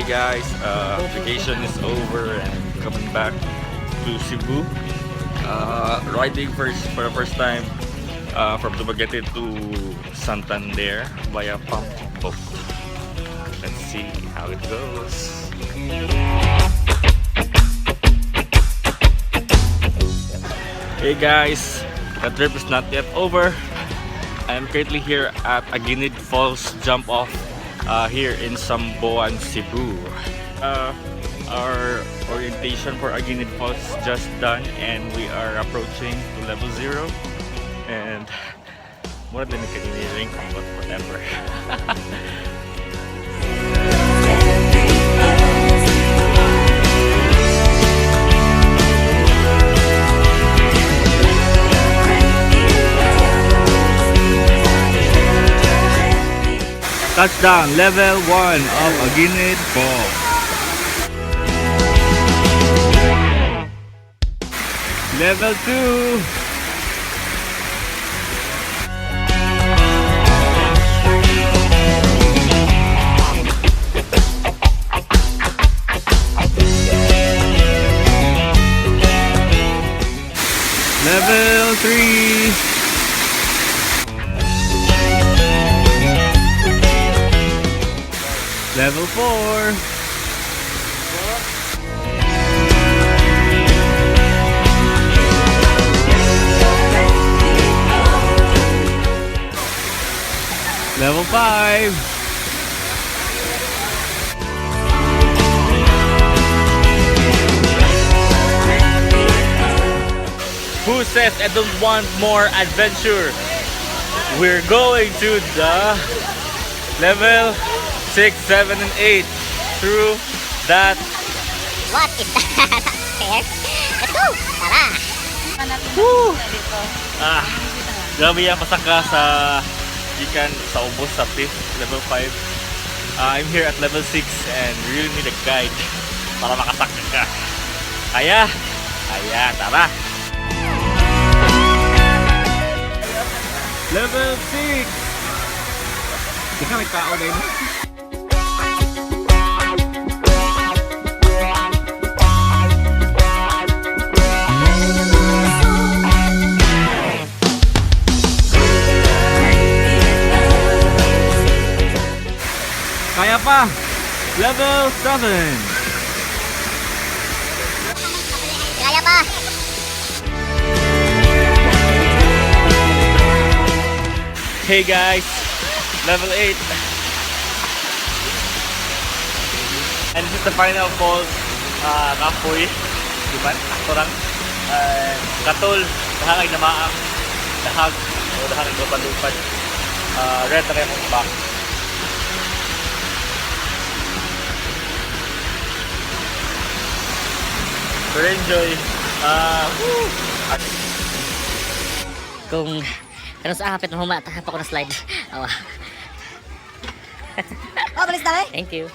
guys, vacation is over and coming back to Cebu. Riding for the first time from Dumaguete to Santander via Pampok. Let's see how it goes. Hey guys, the trip is not yet over. I am currently here at Aguinid Falls jump off here in Samboan, Cebu. Our orientation for Aguinid Falls just done and we are approaching to level 0 and more than engineering, but whatever. Touchdown, level 1 of Aguinid Falls. Level 2. Level 3. Level 4. Level 5. Who says I don't want more adventure? We're going to the level 6, 7, and 8 through that. What is that? Stairs? Let's go! Tara! Woo! Grabe yan, pasaka sa ikan sa ubos sa fifth, level 5. I'm here at level 6 and really need a guide para makasaka ka. Kaya, tara! Level 6! Di ka may tao din. Kaya pa! Level 7! Kaya pa! Hey guys! Level 8! And this is the final falls. Kapoy. Diba? Aktorang. Katol. Dahangay na maang. Dahag. O dahangay lupad-lupad. Red na kayo mong back. So enjoy. Kung sa hapit mo humata, hapa ko na slide. Awa. Oh, balis na eh? Thank you.